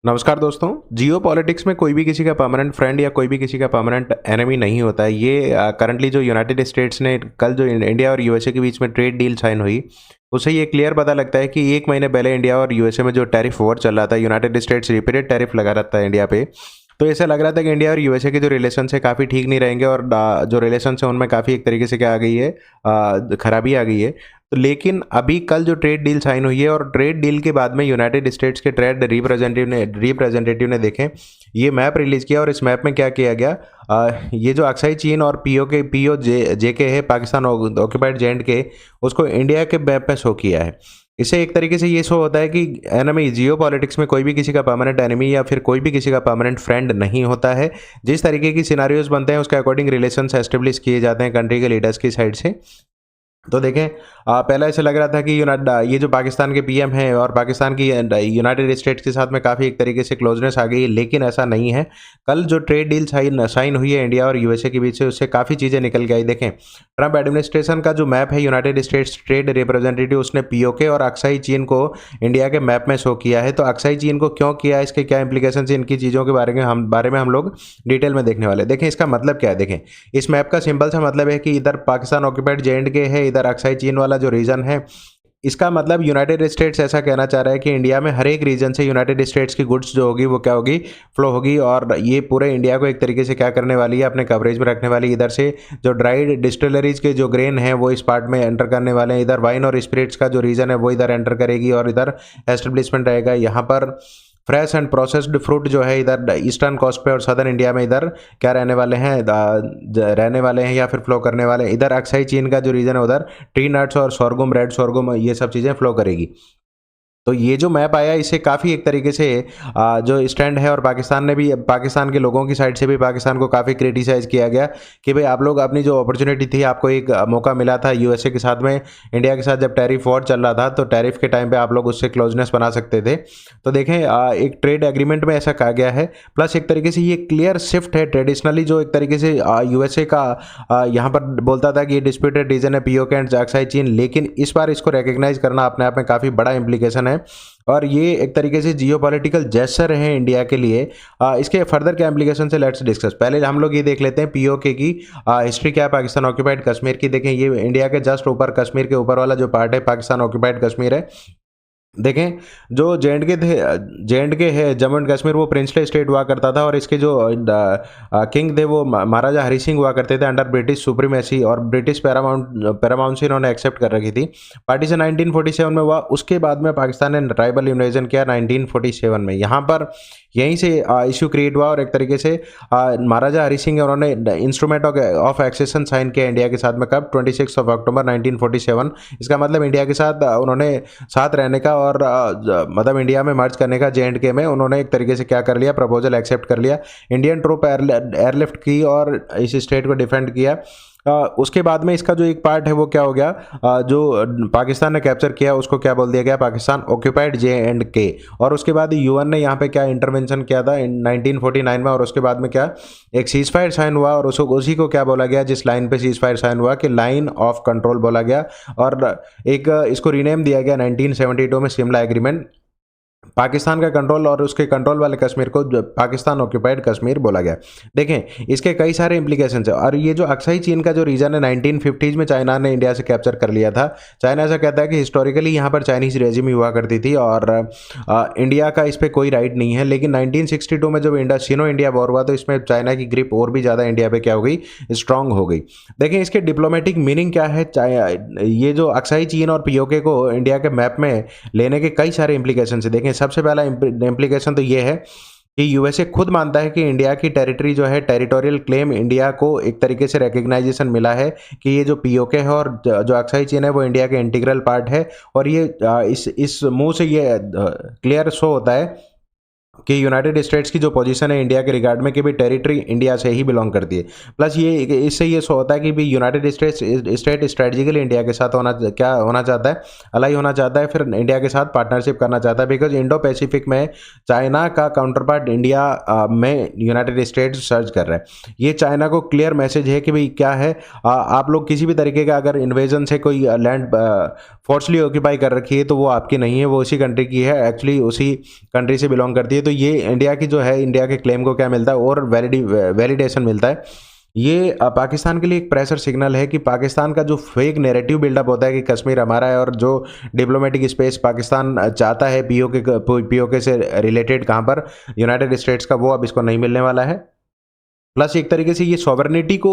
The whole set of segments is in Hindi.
नमस्कार दोस्तों। जियो पॉलिटिक्स में कोई भी किसी का परमानेंट फ्रेंड या कोई भी किसी का परमानेंट एनिमी नहीं होता है। ये करंटली जो यूनाइटेड स्टेट्स ने कल जो इंडिया और यूएसए के बीच में ट्रेड डील साइन हुई, उससे ये क्लियर पता लगता है कि एक महीने पहले इंडिया और यूएसए में जो टैरिफ वॉर चल रहा था, यूनाइटेड स्टेट्स रिपीटेड टैरिफ लगा रहा था इंडिया पे। तो ऐसा लग रहा था कि इंडिया और यूएसए के जो रिलेशन है काफ़ी ठीक नहीं रहेंगे और जो रिलेशन है उनमें काफ़ी एक तरीके से क्या आ गई है, खराबी आ गई है। तो लेकिन अभी कल जो ट्रेड डील साइन हुई है और ट्रेड डील के बाद में यूनाइटेड स्टेट्स के ट्रेड रिप्रेजेंटेटिव ने देखें ये मैप रिलीज किया और इस मैप में क्या किया गया, ये जो अक्साई चीन और पीओ जे के है, पाकिस्तान ऑक्यूपाइड जेएंड के, उसको इंडिया के मैप में शो किया है। इससे एक तरीके से ये शो होता है कि एनिमी, जियो पॉलिटिक्स में कोई भी किसी का परमानेंट एनिमी या फिर कोई भी किसी का परमानेंट फ्रेंड नहीं होता है। जिस तरीके की सिनारियोज बनते हैं उसके अकॉर्डिंग रिलेशंस एस्टेब्लिश किए जाते हैं कंट्री के लीडर्स की साइड से। तो देखें, पहले ऐसे लग रहा था कि ये जो पाकिस्तान के पीएम हैं और पाकिस्तान की यूनाइटेड स्टेट्स के साथ में काफ़ी एक तरीके से क्लोजनेस आ गई है, लेकिन ऐसा नहीं है। कल जो ट्रेड डील साइन हुई है इंडिया और यूएसए के बीच से, उससे काफ़ी चीज़ें निकल के आई। देखें, ट्रंप एडमिनिस्ट्रेशन का जो मैप है, यूनाइटेड स्टेट्स ट्रेड रिप्रेजेंटेटिव, उसने पीओके और अक्साई चीन को इंडिया के मैप में शो किया है। तो अक्साई चीन को क्यों किया है, इसके क्या इंप्लीकेशन है, इनकी चीज़ों के बारे में हम लोग डिटेल में देखने वाले हैं। देखें इसका मतलब क्या है। देखें, इस मैप का सिंपल सा मतलब है कि इधर पाकिस्तान ऑक्यूपाइड जेएंड के है, इधर अक्साई चीन वाला जो रीजन है। इसका मतलब यूनाइटेड स्टेट्स ऐसा कहना चाह रहा है कि इंडिया में हर एक रीजन से यूनाइटेड स्टेट्स की गुड्स जो होगी वो क्या होगी, फ्लो होगी, और ये पूरे इंडिया को एक तरीके से क्या करने वाली है, अपने कवरेज में रखने वाली है। इधर से जो ड्राइड डिस्टिलरीज के जो ग्रेन है वो इस पार्ट में एंटर करने वाले हैं, इधर वाइन और स्पिरिट्स का जो रीजन है वो इधर एंटर करेगी और इधर एस्टेब्लिशमेंट रहेगा। यहाँ पर फ्रेश एंड प्रोसेस्ड फ्रूट जो है इधर ईस्टर्न कोस्ट पे और सदर्न इंडिया में इधर क्या रहने वाले हैं, रहने वाले हैं या फिर फ्लो करने वाले हैं। इधर अक्साई चीन का जो रीजन है उधर ट्री नट्स और सोरगुम, रेड सोरगुम, ये सब चीज़ें फ्लो करेगी। तो ये जो मैप आया, इससे काफ़ी एक तरीके से जो स्टैंड है, और पाकिस्तान ने भी, पाकिस्तान के लोगों की साइड से भी पाकिस्तान को काफ़ी क्रिटिसाइज़ किया गया कि भाई आप लोग अपनी जो अपॉर्चुनिटी थी, आपको एक मौका मिला था यूएसए के साथ में, इंडिया के साथ जब टैरिफ वॉर चल रहा था, तो टैरिफ के टाइम पे आप लोग उससे क्लोजनेस बना सकते थे। तो देखें, एक ट्रेड एग्रीमेंट में ऐसा कहा गया है। प्लस एक तरीके से ये क्लियर शिफ्ट है। ट्रेडिशनली जो एक तरीके से यूएसए का यहाँ पर बोलता था कि ये डिस्प्यूटेड रीजन है पीओके एंड अक्साई चीन, लेकिन इस बार इसको रिकग्नाइज करना अपने आप में काफ़ी बड़ा इंप्लीकेशन है और ये एक तरीके से जियोपॉलिटिकल जेस्चर है इंडिया के लिए। इसके फर्दर क्या इंप्लीकेशन है, लेट्स डिस्कस। पहले हम लोग ये देख लेते हैं पीओके की हिस्ट्री क्या है पाकिस्तान ऑक्यूपाइड कश्मीर की। देखें, ये इंडिया के जस्ट ऊपर, कश्मीर के ऊपर वाला जो पार्ट है पाकिस्तान ऑक्यूपाइड कश्मीर है। देखें, जो जे एंड के है, जम्मू एंड कश्मीर, वो प्रिंसली स्टेट हुआ करता था और इसके जो किंग थे वो महाराजा हरी सिंह हुआ करते थे अंडर ब्रिटिश सुप्रीमेसी, और ब्रिटिश पैरामाउंसी इन्होंने एक्सेप्ट कर रखी थी। पार्टीशन 1947 में हुआ। उसके बाद में पाकिस्तान ने ट्राइबल इन्वेजन किया 1947 में। यहाँ पर यहीं से इशू क्रिएट हुआ और एक तरीके से महाराजा हरी सिंह उन्होंने इंस्ट्रूमेंट ऑफ एक्सेशन साइन किया इंडिया के साथ में, कब, 26 अक्टूबर 1947। इसका मतलब इंडिया के साथ उन्होंने साथ रहने का और मतलब इंडिया में मर्ज करने का जे.एंड.के में उन्होंने एक तरीके से क्या कर लिया, प्रपोजल एक्सेप्ट कर लिया। इंडियन ट्रूप एयरलिफ्ट की और इस स्टेट को डिफेंड किया। उसके बाद में इसका जो एक पार्ट है वो क्या हो गया, जो पाकिस्तान ने कैप्चर किया उसको क्या बोल दिया गया, पाकिस्तान ऑक्यूपाइड जे.एंड.के। और उसके बाद यूएन ने यहाँ पे क्या इंटरवेंशन किया था 1949 में, और उसके बाद में क्या एक सीज फायर साइन हुआ, और उसी को क्या बोला गया, जिस लाइन पे सीज फायर साइन हुआ, कि लाइन ऑफ कंट्रोल बोला गया। और एक इसको रीनेम दिया गया 1972 में, शिमला एग्रीमेंट। पाकिस्तान का कंट्रोल और उसके कंट्रोल वाले कश्मीर को पाकिस्तान ऑक्यूपाइड कश्मीर बोला गया। देखें, इसके कई सारे इंप्लीकेशंस है। और ये जो अक्साई चीन का जो रीजन है, 1950s में चाइना ने इंडिया से कैप्चर कर लिया था। चाइना ऐसा कहता है कि हिस्टोरिकली यहाँ पर चाइनीज रेजिम हुआ करती थी और इंडिया का इस पर कोई राइट नहीं है। लेकिन 1962 में जब चीनो इंडिया वॉर हुआ तो इसमें चाइना की ग्रिप और भी ज़्यादा इंडिया पे क्या हो गई, स्ट्रांग हो गई। देखें, इसके डिप्लोमेटिक मीनिंग क्या है। ये जो अक्साई चीन और पीओके को इंडिया के मैप में लेने के कई सारे इंप्लीकेशन है। देखें, सबसे पहला इम्प्लीकेशन तो ये है कि यूएसए खुद मानता है कि इंडिया की टेरिटरी जो है, टेरिटोरियल क्लेम, इंडिया को एक तरीके से रिकग्नाइजेशन मिला है कि ये जो पीओके है और जो अक्साई चीन है वो इंडिया के इंटीग्रल पार्ट है। और ये इस मुंह से ये क्लियर शो होता है कि यूनाइटेड स्टेट्स की जो पोजीशन है इंडिया के रिगार्ड में कि भाई टेरिटरी इंडिया से ही बिलोंग करती है। प्लस ये इससे ये सो होता है कि भाई यूनाइटेड स्टेट स्ट्रेटजिकली इंडिया के साथ क्या होना चाहता है, अलाई होना चाहता है, फिर इंडिया के साथ पार्टनरशिप करना चाहता है। बिकॉज इंडो पैसिफिक में चाइना का काउंटर पार्ट इंडिया में यूनाइटेड स्टेट्स सर्च कर रहा है। ये चाइना को क्लियर मैसेज है कि भाई क्या है, आप लोग किसी भी तरीके का अगर इन्वेजन से कोई लैंड फोर्सली ऑक्यूपाई कर रखी है तो वो आपकी नहीं है, वो उसी कंट्री की है, एक्चुअली उसी कंट्री से बिलोंग करती है। तो ये इंडिया की जो है, इंडिया के क्लेम को क्या मिलता है और वैलिडेशन मिलता है। ये पाकिस्तान के लिए एक प्रेशर सिग्नल है कि पाकिस्तान का जो फेक नैरेटिव बिल्डअप होता है कि कश्मीर हमारा है और जो डिप्लोमेटिक स्पेस पाकिस्तान चाहता है पीओके से रिलेटेड कहाँ पर यूनाइटेड स्टेट्स का, वो अब इसको नहीं मिलने वाला है। प्लस एक तरीके से ये सॉवरेनिटी को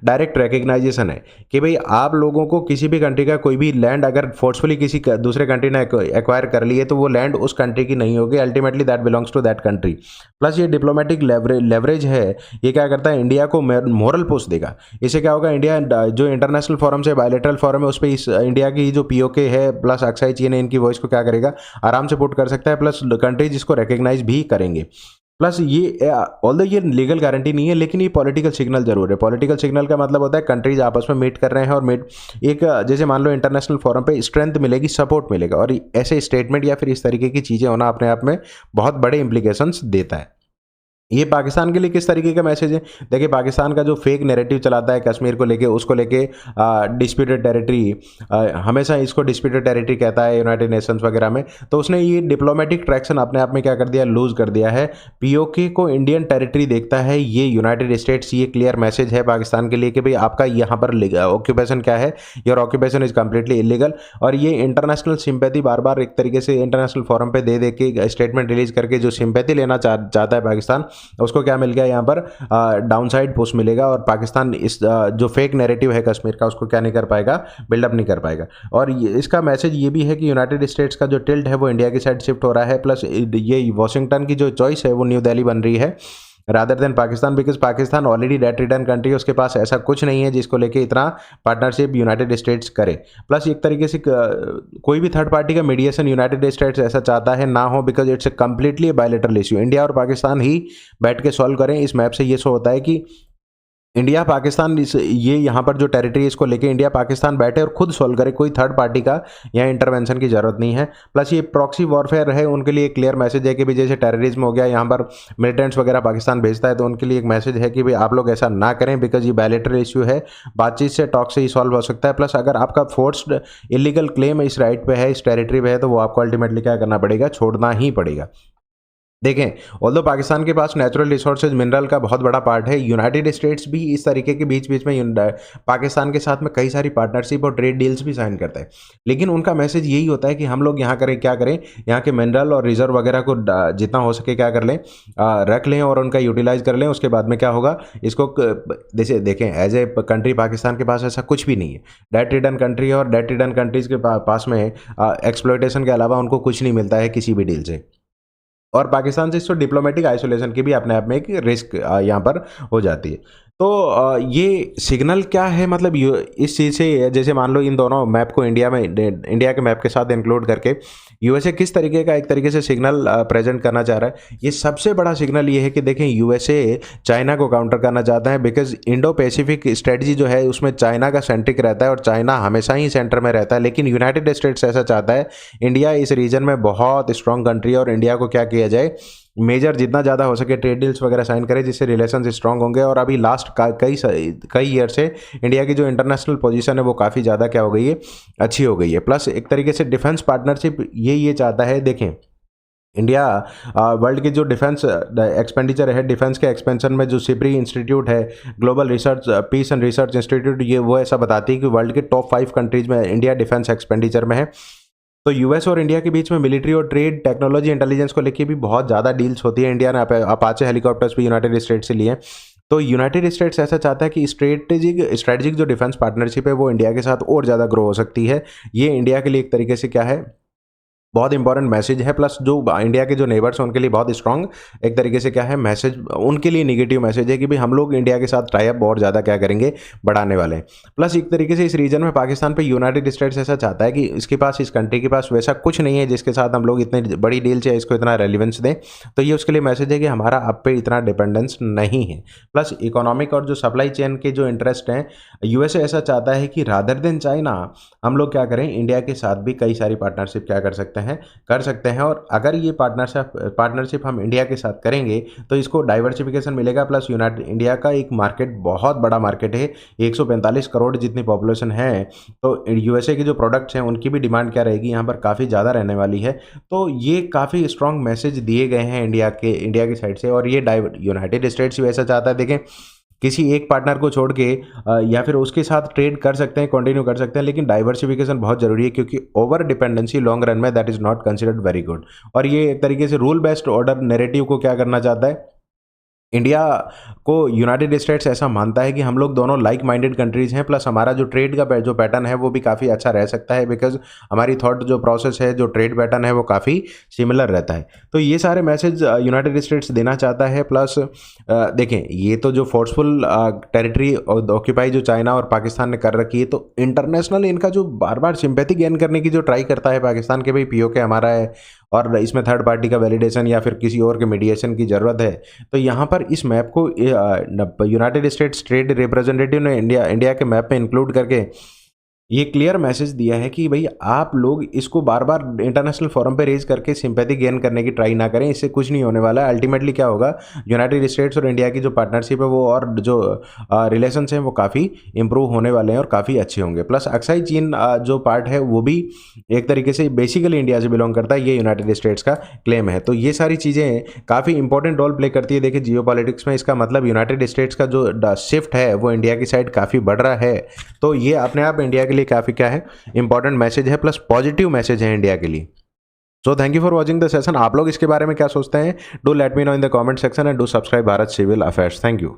डायरेक्ट रिकग्नाइजेशन है कि भाई आप लोगों को किसी भी कंट्री का कोई भी लैंड अगर फोर्सफुली किसी दूसरे कंट्री ने एक्वायर कर ली है तो वो लैंड उस कंट्री की नहीं होगी, ultimately that belongs to that country. Plus ये डिप्लोमेटिक लेवरेज है, ये क्या करता है, इंडिया को मोरल पुश देगा। इससे क्या होगा, इंडिया जो इंटरनेशनल फोरम से बायलेटरल फोरम है उस पर इस इंडिया की जो पीओके है प्लस अक्साई चीन है, इनकी वॉइस को क्या करेगा, आराम से पुट कर सकता है। प्लस कंट्रीज इसको रिकग्नाइज भी करेंगे। प्लस ये ऑल्दो ये लीगल गारंटी नहीं है, लेकिन ये पॉलिटिकल सिग्नल जरूर है। पॉलिटिकल सिग्नल का मतलब होता है कंट्रीज आपस में मीट कर रहे हैं और मीट एक जैसे मान लो इंटरनेशनल फोरम पे स्ट्रेंथ मिलेगी, सपोर्ट मिलेगा, और ऐसे स्टेटमेंट या फिर इस तरीके की चीज़ें होना अपने आप में बहुत बड़े इंप्लीकेशंस देता है। ये पाकिस्तान के लिए किस तरीके का मैसेज है, देखिए पाकिस्तान का जो फेक नैरेटिव चलाता है कश्मीर को लेके, उसको लेके डिस्प्यूटेड टेरिटरी, हमेशा इसको डिस्प्यूटेड टेरिटरी कहता है यूनाइटेड नेशंस वगैरह में। तो उसने ये डिप्लोमेटिक ट्रैक्शन अपने आप में क्या कर दिया, लूज कर दिया है। पीओके को इंडियन टेरिटरी देखता है ये यूनाइटेड स्टेट्स, ये क्लियर मैसेज है पाकिस्तान के लिए कि भाई आपका यहाँ पर ऑक्यूपेशन क्या है, your occupation is completely illegal. और ये इंटरनेशनल सिंपैथी बार बार एक तरीके से इंटरनेशनल फोरम पे दे के स्टेटमेंट रिलीज करके जो सिंपैथी लेना चाहता है पाकिस्तान, उसको क्या मिल गया यहाँ पर, डाउन साइड पुश मिलेगा। और पाकिस्तान इस जो फेक नैरेटिव है कश्मीर का उसको क्या नहीं कर पाएगा, बिल्डअप नहीं कर पाएगा। और इसका मैसेज ये भी है कि यूनाइटेड स्टेट्स का जो टिल्ट है वो इंडिया की साइड शिफ्ट हो रहा है। प्लस ये वॉशिंगटन की जो चॉइस है वो न्यू दिल्ली बन रही है rather than Pakistan, because Pakistan already debt return country है, उसके पास ऐसा कुछ नहीं है जिसको लेके इतना पार्टनरशिप यूनाइटेड स्टेट्स करे। प्लस एक तरीके से कोई भी थर्ड पार्टी का मीडिएशन यूनाइटेड स्टेट्स ऐसा चाहता है ना हो, because it's a completely bilateral issue. India और पाकिस्तान ही बैठ के सॉल्व करें। इस मैप से ये शो होता है कि इंडिया पाकिस्तान ये यहाँ पर जो टेरिटरी इसको लेके इंडिया पाकिस्तान बैठे और खुद सॉल्व करे, कोई थर्ड पार्टी का यहाँ इंटरवेंशन की जरूरत नहीं है। प्लस ये प्रॉक्सी वॉरफेयर है, उनके लिए एक क्लियर मैसेज है कि भाई जैसे टेररिज्म हो गया, यहाँ पर मिलिटेंट्स वगैरह पाकिस्तान भेजता है, तो उनके लिए एक मैसेज है कि भाई आप लोग ऐसा ना करें, बिकॉज ये बायलेटरल इशू है, बातचीत से टॉक से ही सॉल्व हो सकता है। प्लस अगर आपका फोर्स्ड इलीगल क्लेम इस राइट पे है, इस टेरिटरी पे है, तो वो आपको अल्टीमेटली क्या करना पड़ेगा, छोड़ना ही पड़ेगा। देखें, ऑल्दो पाकिस्तान के पास नेचुरल रिसोर्सेज मिनरल का बहुत बड़ा पार्ट है, यूनाइटेड स्टेट्स भी इस तरीके के बीच बीच में पाकिस्तान के साथ में कई सारी पार्टनरशिप और ट्रेड डील्स भी साइन करता है। लेकिन उनका मैसेज यही होता है कि हम लोग यहाँ करें, क्या करें, यहाँ के मिनरल और रिजर्व वगैरह को जितना हो सके क्या कर लें, रख लें और उनका यूटिलाइज कर लें। उसके बाद में क्या होगा, इसको जैसे देखें एज ए कंट्री पाकिस्तान के पास ऐसा कुछ भी नहीं है। डेट रिटर्न कंट्री और डेट रिटर्न कंट्रीज के पास में एक्सप्लॉयटेशन के अलावा उनको कुछ नहीं मिलता है किसी भी डील से। और पाकिस्तान से इसको डिप्लोमेटिक आइसोलेशन की भी अपने आप में एक रिस्क यहाँ पर हो जाती है। तो ये सिग्नल क्या है, मतलब इस चीज़ से जैसे मान लो इन दोनों मैप को इंडिया के मैप के साथ इंक्लूड करके यूएसए किस तरीके का एक तरीके से सिग्नल प्रेजेंट करना चाह रहा है। ये सबसे बड़ा सिग्नल ये है कि देखें यूएसए चाइना को काउंटर करना चाहता है, बिकॉज इंडो पैसिफिक स्ट्रेटजी जो है उसमें चाइना का सेंट्रिक रहता है और चाइना हमेशा ही सेंटर में रहता है। लेकिन यूनाइटेड स्टेट्स ऐसा चाहता है इंडिया इस रीजन में बहुत स्ट्रॉन्ग कंट्री है और इंडिया को क्या किया जाए, मेजर जितना ज़्यादा हो सके ट्रेड डील्स वगैरह साइन करें जिससे रिलेशन स्ट्रांग होंगे। और अभी लास्ट कई ईयर से इंडिया की जो इंटरनेशनल पोजीशन है वो काफ़ी ज़्यादा क्या हो गई है, अच्छी हो गई है। प्लस एक तरीके से डिफेंस पार्टनरशिप ये चाहता है। देखें इंडिया वर्ल्ड की जो डिफेंस एक्सपेंडिचर है, डिफेंस के एक्सपेंशन में जो सिपरी इंस्टीट्यूट है, global research peace and research institute, ये वो ऐसा बताती है कि वर्ल्ड के टॉप 5 कंट्रीज में इंडिया डिफेंस एक्सपेंडिचर में है। तो यूएस और इंडिया के बीच में मिलिट्री और ट्रेड, टेक्नोलॉजी, इंटेलिजेंस को लेके भी बहुत ज़्यादा डील्स होती है। इंडिया ने अपाचे हेलीकॉप्टर्स भी यूनाइटेड स्टेट्स से लिए। तो यूनाइटेड स्टेट्स ऐसा चाहता है कि स्ट्रेटेजिक जो डिफेंस पार्टनरशिप है वो इंडिया के साथ और ज़्यादा ग्रो हो सकती है। ये इंडिया के लिए एक तरीके से क्या है, बहुत इंपॉर्टेंट मैसेज है, प्लस जो इंडिया के जो नेबर्स हैं उनके लिए बहुत स्ट्रांग एक तरीके से क्या है मैसेज, उनके लिए नेगेटिव मैसेज है कि भाई हम लोग इंडिया के साथ टाई अप और ज़्यादा क्या करेंगे, बढ़ाने वाले हैं। प्लस एक तरीके से इस रीजन में पाकिस्तान पे यूनाइटेड स्टेट्स ऐसा चाहता है कि इसके पास, इस कंट्री के पास वैसा कुछ नहीं है जिसके साथ हम लोग इतनी बड़ी डील से इसको इतना रेलिवेंस दें। तो ये उसके लिए मैसेज है कि हमारा आप पे इतना डिपेंडेंस नहीं है। प्लस इकोनॉमिक और जो सप्लाई चेन के जो इंटरेस्ट हैं, यूएसए ऐसा चाहता है कि रादर देन चाइना हम लोग क्या करें, इंडिया के साथ भी कई सारी पार्टनरशिप क्या कर सकते हैं। और अगर ये पार्टनरशिप हम इंडिया के साथ करेंगे तो इसको डाइवर्सिफिकेशन मिलेगा। प्लस यूनाइटेड इंडिया का एक मार्केट, बहुत बड़ा मार्केट है, 145 करोड़ जितनी पॉपुलेशन है। तो यूएसए के जो प्रोडक्ट्स हैं उनकी भी डिमांड क्या रहेगी यहाँ पर, काफ़ी ज़्यादा रहने वाली है। तो ये काफ़ी स्ट्रॉन्ग मैसेज दिए गए हैं इंडिया की साइड से। और ये यूनाइटेड स्टेट्स भी ऐसा चाहता है, देखें किसी एक पार्टनर को छोड़ के या फिर उसके साथ ट्रेड कर सकते हैं, कंटिन्यू कर सकते हैं, लेकिन डाइवर्सिफिकेशन बहुत जरूरी है, क्योंकि ओवर डिपेंडेंसी लॉन्ग रन में that is not considered very good. और ये एक तरीके से रूल बेस्ड ऑर्डर नैरेटिव को क्या करना चाहता है, इंडिया को यूनाइटेड स्टेट्स ऐसा मानता है कि हम लोग दोनों लाइक माइंडेड कंट्रीज़ हैं, प्लस हमारा जो ट्रेड का जो पैटर्न है वो भी काफ़ी अच्छा रह सकता है, बिकॉज हमारी थॉट जो प्रोसेस है, जो ट्रेड पैटर्न है वो काफ़ी सिमिलर रहता है। तो ये सारे मैसेज यूनाइटेड स्टेट्स देना चाहता है। प्लस देखें, ये तो जो फोर्सफुल टेरिटरी ऑक्यूपाई जो चाइना और पाकिस्तान ने कर रखी है, तो इंटरनेशनल इनका जो बार बार सिंपैथी गेन करने की जो ट्राई करता है पाकिस्तान के, भाई पीओके हमारा है और इसमें थर्ड पार्टी का वैलिडेशन या फिर किसी और के मीडिएशन की ज़रूरत है। तो यहाँ पर इस मैप को यूनाइटेड स्टेट्स ट्रेड रिप्रेजेंटेटिव ने इंडिया के मैप में इंक्लूड करके ये क्लियर मैसेज दिया है कि भाई आप लोग इसको बार बार इंटरनेशनल फोरम पे रेज करके सिंपैथी गेन करने की ट्राई ना करें, इससे कुछ नहीं होने वाला है। अल्टीमेटली क्या होगा, यूनाइटेड स्टेट्स और इंडिया की जो पार्टनरशिप है वो, और जो रिलेशंस हैं वो काफ़ी इंप्रूव होने वाले हैं और काफ़ी अच्छे होंगे। प्लस अक्साई चीन जो पार्ट है वो भी एक तरीके से बेसिकली इंडिया से बिलोंग करता है, ये यूनाइटेड स्टेट्स का क्लेम है। तो ये सारी चीज़ें काफ़ी इंपॉर्टेंट रोल प्ले करती है। देखिए जियो पॉलिटिक्स में इसका मतलब यूनाइटेड स्टेट्स का जो शिफ्ट है वो इंडिया की साइड काफ़ी बढ़ रहा है। तो ये अपने आप इंडिया के लिए काफ़ी क्या है, इंपॉर्टेंट मैसेज है, प्लस पॉजिटिव मैसेज है इंडिया के लिए। So thank you for watching the session. आप लोग इसके बारे में क्या सोचते हैं, do let me know in the comment section and do subscribe Bharat civil affairs. Thank you.